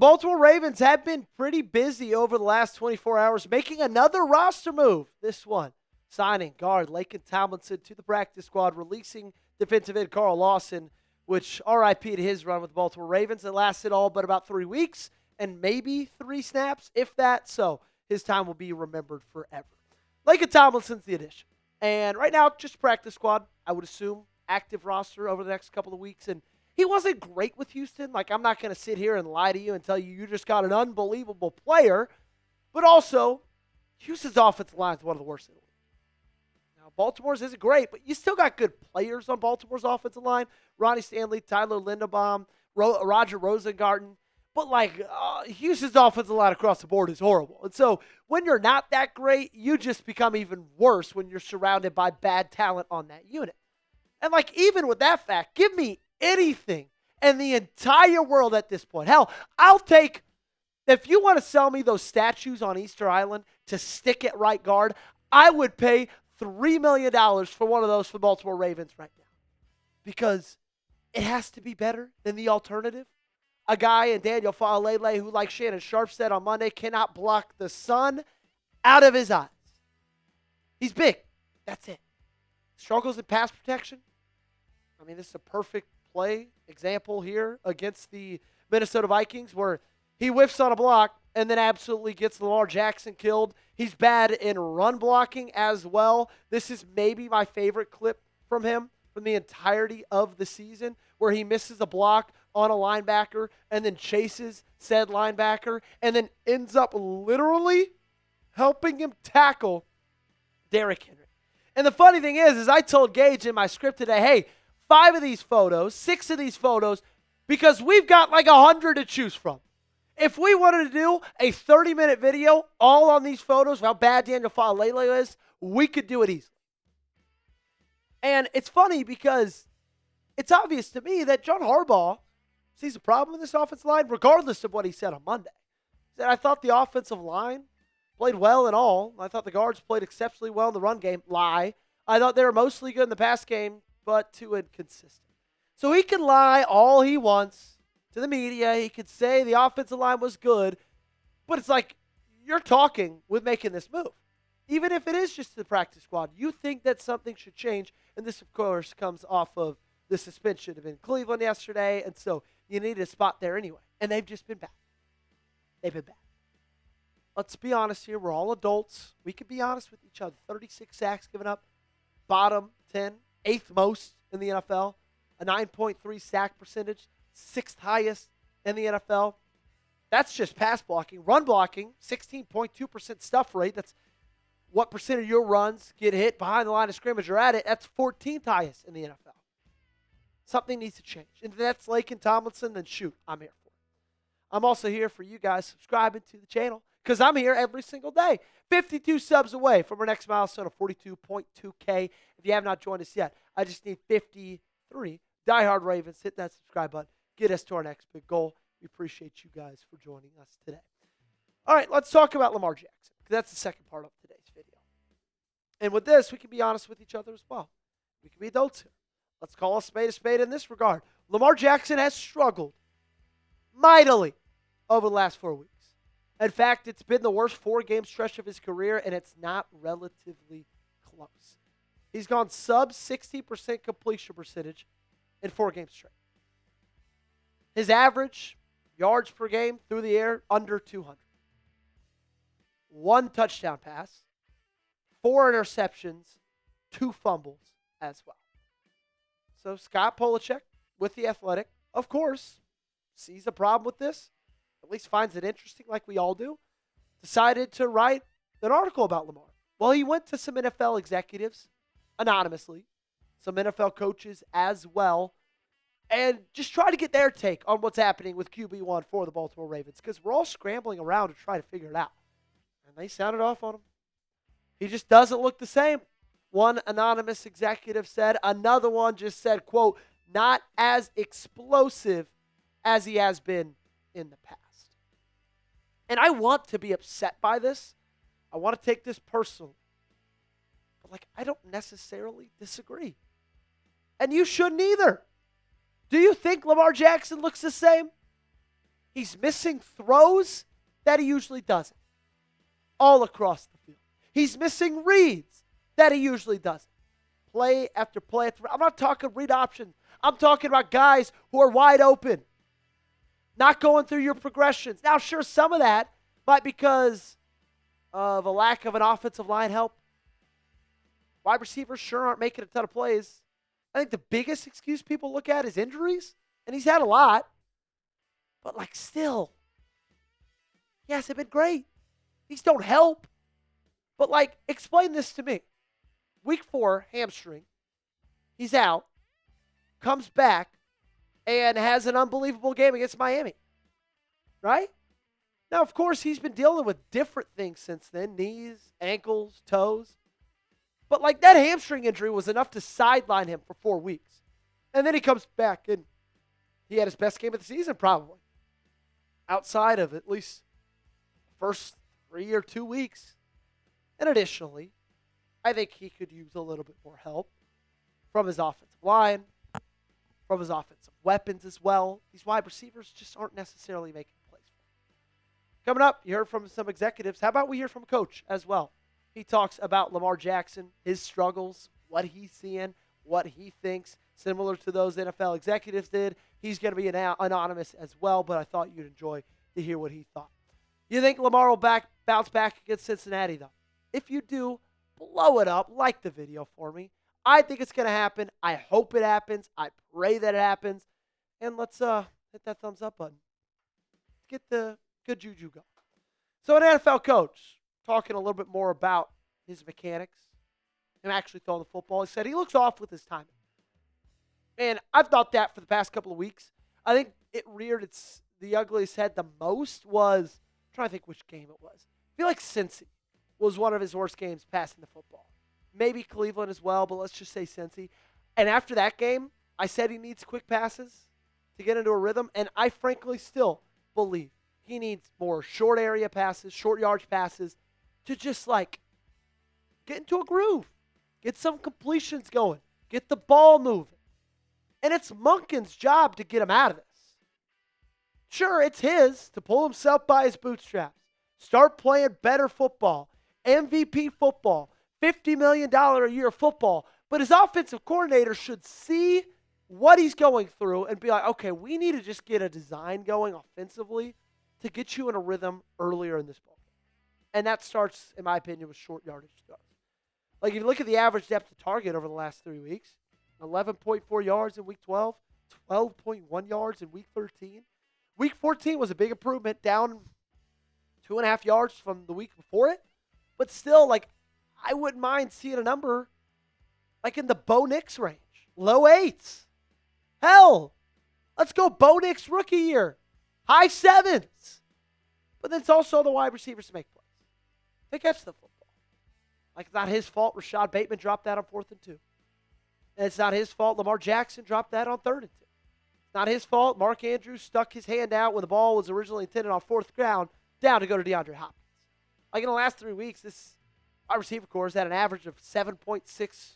Baltimore Ravens have been pretty busy over the last 24 hours, making another roster move. This one, signing guard Laken Tomlinson to the practice squad, releasing defensive end Carl Lawson, which RIP to his run with the Baltimore Ravens. It lasted all but about 3 weeks and maybe 3 snaps, if that. So his time will be remembered forever. Laken Tomlinson's the addition. And right now, just practice squad, I would assume, active roster over the next couple of weeks. And he wasn't great with Houston. Like, I'm not going to sit here and lie to you and tell you just got an unbelievable player. But also, Houston's offensive line is one of the worst in the league. Now, Baltimore's isn't great, but you still got good players on Baltimore's offensive line. Ronnie Stanley, Tyler Linderbaum, Roger Rosengarten. But, Houston's offensive line across the board is horrible. And so, when you're not that great, you just become even worse when you're surrounded by bad talent on that unit. And, even with that fact, give me anything in the entire world at this point. Hell, I'll take, if you want to sell me those statues on Easter Island to stick at right guard, I would pay $3 million for one of those for the Baltimore Ravens right now. Because it has to be better than the alternative. A guy in Daniel Faalele who, like Shannon Sharp said on Monday, cannot block the sun out of his eyes. He's big. That's it. Struggles in pass protection. I mean, this is a perfect play example here against the Minnesota Vikings where he whiffs on a block and then absolutely gets Lamar Jackson killed. He's bad in run blocking as well. This is maybe my favorite clip from him from the entirety of the season where he misses a block on a linebacker and then chases said linebacker and then ends up literally helping him tackle Derrick Henry. And the funny thing is I told Gage in my script today, hey, 6 of these photos, because we've got 100 to choose from. If we wanted to do a 30-minute video all on these photos of how bad Daniel Faalele is, we could do it easily. And it's funny because it's obvious to me that John Harbaugh sees a problem in this offensive line, regardless of what he said on Monday. He said, I thought the offensive line played well in all. I thought the guards played exceptionally well in the run game. Lie. I thought they were mostly good in the pass game, but too inconsistent. So he can lie all he wants to the media. He could say the offensive line was good, but it's you're talking with making this move. Even if it is just the practice squad, you think that something should change, and this, of course, comes off of the suspension of in Cleveland yesterday, and so you need a spot there anyway. And they've just been bad. They've been bad. Let's be honest here. We're all adults. We can be honest with each other. 36 sacks given up, bottom 10. 8th most in the NFL, a 9.3 sack percentage, 6th highest in the NFL. That's just pass blocking. Run blocking, 16.2% stuff rate. That's what percent of your runs get hit behind the line of scrimmage or at it. That's 14th highest in the NFL. Something needs to change. And if that's Laken Tomlinson, then shoot, I'm here for it. I'm also here for you guys subscribing to the channel because I'm here every single day. 52 subs away from our next milestone of 42.2K. If you have not joined us yet, I just need 53 diehard Ravens. Hit that subscribe button. Get us to our next big goal. We appreciate you guys for joining us today. All right, let's talk about Lamar Jackson because that's the second part of today's video. And with this, we can be honest with each other as well. We can be adults here. Let's call a spade in this regard. Lamar Jackson has struggled mightily over the last 4 weeks. In fact, it's been the worst 4-game stretch of his career, and it's not relatively close. He's gone sub 60% completion percentage in 4 games straight. His average yards per game through the air, under 200. 1 touchdown pass, 4 interceptions, 2 fumbles as well. So Scott Polachek with The Athletic, of course, sees a problem with this, at least finds it interesting like we all do, decided to write an article about Lamar. Well, he went to some NFL executives anonymously, some NFL coaches as well, and just try to get their take on what's happening with QB1 for the Baltimore Ravens because we're all scrambling around to try to figure it out. And they sounded off on him. He just doesn't look the same. One anonymous executive said, another one just said, quote, not as explosive as he has been in the past. And I want to be upset by this. I want to take this personally. But I don't necessarily disagree. And you shouldn't either. Do you think Lamar Jackson looks the same? He's missing throws that he usually doesn't all across the field. He's missing reads that he usually doesn't. Play after play after. I'm not talking read options. I'm talking about guys who are wide open, not going through your progressions. Now, sure, some of that might be because of a lack of an offensive line help. Wide receivers sure aren't making a ton of plays. I think the biggest excuse people look at is injuries, and he's had a lot. But, still, he hasn't been great. These don't help. But, explain this to me. Week 4, hamstring. He's out. Comes back and has an unbelievable game against Miami. Right? Now, of course, he's been dealing with different things since then. Knees, ankles, toes. But, that hamstring injury was enough to sideline him for 4 weeks. And then he comes back, and he had his best game of the season, probably. Outside of at least the first 3 or 2 weeks. And additionally, I think he could use a little bit more help from his offensive line, from his offensive weapons as well. These wide receivers just aren't necessarily making plays for him. Coming up, you heard from some executives. How about we hear from a coach as well? He talks about Lamar Jackson, his struggles, what he's seeing, what he thinks, similar to those NFL executives did. He's going to be anonymous as well, but I thought you'd enjoy to hear what he thought. You think Lamar will bounce back against Cincinnati, though? If you do, blow it up. Like the video for me. I think it's going to happen. I hope it happens. I pray that it happens. And let's hit that thumbs up button. Get the good juju going. So an NFL coach talking a little bit more about his mechanics, him actually throwing the football. He said he looks off with his timing. And I've thought that for the past couple of weeks. I think it reared the ugliest head the most was, I'm trying to think which game it was. I feel like Cincy was one of his worst games passing the football. Maybe Cleveland as well, but let's just say Cincy. And after that game, I said he needs quick passes to get into a rhythm, and I frankly still believe he needs more short area passes, short yardage passes to just get into a groove, get some completions going, get the ball moving. And it's Monken's job to get him out of this. Sure, it's his to pull himself by his bootstraps, start playing better football, MVP football, $50 million a year football. But his offensive coordinator should see what he's going through and be like, okay, we need to just get a design going offensively to get you in a rhythm earlier in this ball. And that starts, in my opinion, with short yardage throws. If you look at the average depth of target over the last 3 weeks, 11.4 yards in week 12, 12.1 yards in week 13. Week 14 was a big improvement, down 2.5 yards from the week before it. But still, I wouldn't mind seeing a number in the Bo Nix range. Low 8s. Hell, let's go Bo Nix rookie year. High 7s. But then it's also the wide receivers to make plays. They catch the football. It's not his fault Rashad Bateman dropped that on 4th and 2. And it's not his fault Lamar Jackson dropped that on 3rd and 2. It's not his fault Mark Andrews stuck his hand out when the ball was originally intended on 4th down to go to DeAndre Hopkins. In the last 3 weeks, this wide receiver corps has had an average of 7.6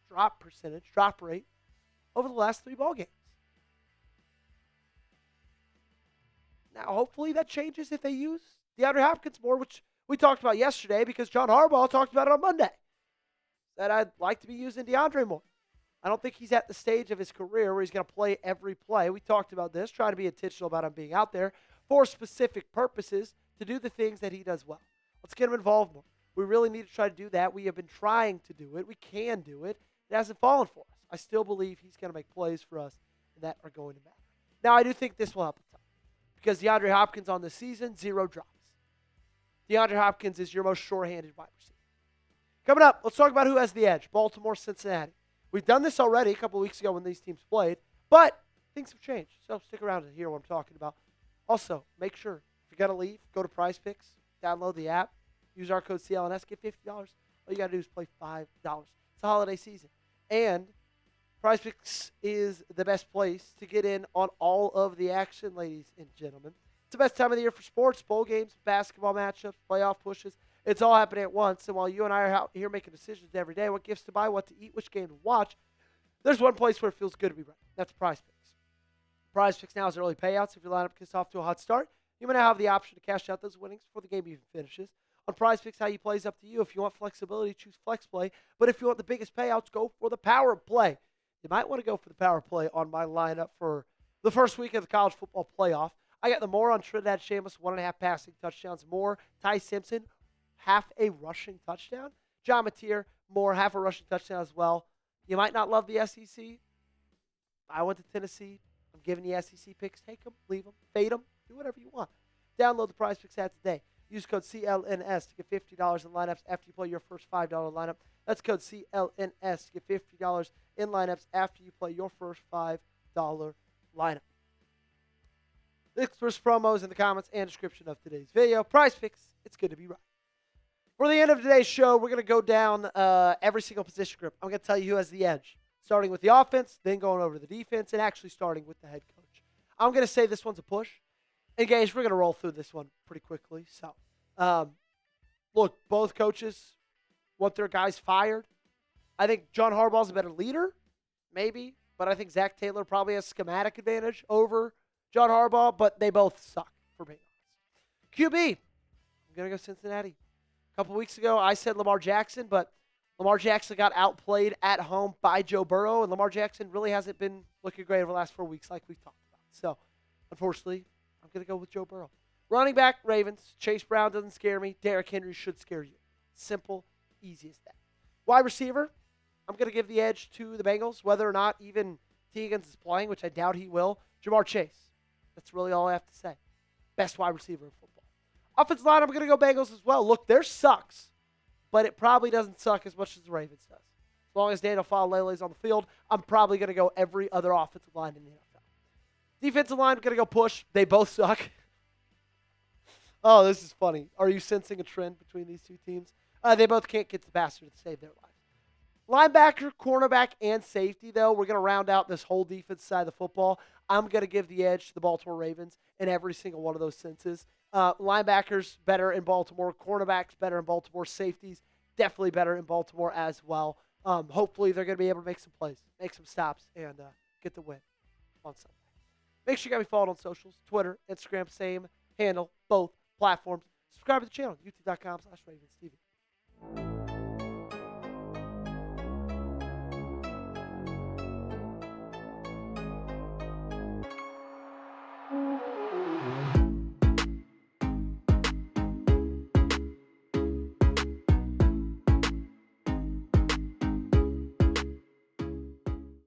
drop rate over the last 3 ball games. Now, hopefully that changes if they use DeAndre Hopkins more, which we talked about yesterday because John Harbaugh talked about it on Monday. Said I'd like to be using DeAndre more. I don't think he's at the stage of his career where he's going to play every play. We talked about this, trying to be intentional about him being out there for specific purposes to do the things that he does well. Let's get him involved more. We really need to try to do that. We have been trying to do it. We can do it. It hasn't fallen for us. I still believe he's going to make plays for us that are going to matter. Now, I do think this will help a ton because DeAndre Hopkins on the season, 0 drops. DeAndre Hopkins is your most sure-handed wide receiver. Coming up, let's talk about who has the edge, Baltimore, Cincinnati. We've done this already a couple of weeks ago when these teams played, but things have changed. So stick around to hear what I'm talking about. Also, make sure, if you're going to leave, go to Prize Picks, download the app, use our code CLNS, get $50. All you got to do is play $5. It's the holiday season. And Prize Picks is the best place to get in on all of the action, ladies and gentlemen. It's the best time of the year for sports, bowl games, basketball matchups, playoff pushes. It's all happening at once. And while you and I are out here making decisions every day, what gifts to buy, what to eat, which game to watch, there's one place where it feels good to be right. That's Prize Picks. Prize Picks now has early payouts. If your lineup gets off to a hot start, you may now have the option to cash out those winnings before the game even finishes. On Prize Picks, how you play is up to you. If you want flexibility, choose Flex Play. But if you want the biggest payouts, go for the Power Play. You might want to go for the Power Play on my lineup for the first week of the college football playoff. I got the Moore on Trinidad Shamus, 1.5 passing touchdowns. Moore, Ty Simpson, half a rushing touchdown. John Mateer, Moore, half a rushing touchdown as well. You might not love the SEC. I went to Tennessee. I'm giving you SEC picks. Take them, leave them, fade them, do whatever you want. Download the Prize Picks app today. Use code CLNS to get $50 in lineups after you play your first $5 lineup. That's code CLNS to get $50 in lineups after you play your first $5 lineup. Links for promos in the comments and description of today's video. Prize Picks, it's good to be right. For the end of today's show, we're going to go down every single position group. I'm going to tell you who has the edge, starting with the offense, then going over to the defense, and actually starting with the head coach. I'm going to say this one's a push. And, guys, we're going to roll through this one pretty quickly. So, look, both coaches want their guys fired. I think John Harbaugh's a better leader, maybe, but I think Zach Taylor probably has schematic advantage over John Harbaugh, but they both suck, for being honest. QB, I'm going to go Cincinnati. A couple weeks ago, I said Lamar Jackson, but Lamar Jackson got outplayed at home by Joe Burrow, and Lamar Jackson really hasn't been looking great over the last 4 weeks like we've talked about. So, unfortunately, I'm going to go with Joe Burrow. Running back, Ravens. Chase Brown doesn't scare me. Derrick Henry should scare you. Simple, easy as that. Wide receiver, I'm going to give the edge to the Bengals, whether or not even T. Higgins is playing, which I doubt he will. Jamar Chase. That's really all I have to say. Best wide receiver in football. Offensive line, I'm going to go Bengals as well. Look, theirs sucks, but it probably doesn't suck as much as the Ravens does. As long as Daniel Falele's on the field, I'm probably going to go every other offensive line in the NFL. Defensive line, I'm going to go push. They both suck. Oh, this is funny. Are you sensing a trend between these two teams? They both can't get the passer to save their lives. Linebacker, cornerback, and safety, though, we're going to round out this whole defense side of the football. I'm going to give the edge to the Baltimore Ravens in every single one of those senses. Linebackers better in Baltimore. Cornerbacks better in Baltimore. Safeties definitely better in Baltimore as well. Hopefully they're going to be able to make some plays, make some stops, and get the win on Sunday. Make sure you got me followed on socials, Twitter, Instagram, same handle, both platforms. Subscribe to the channel, youtube.com/RavensTV.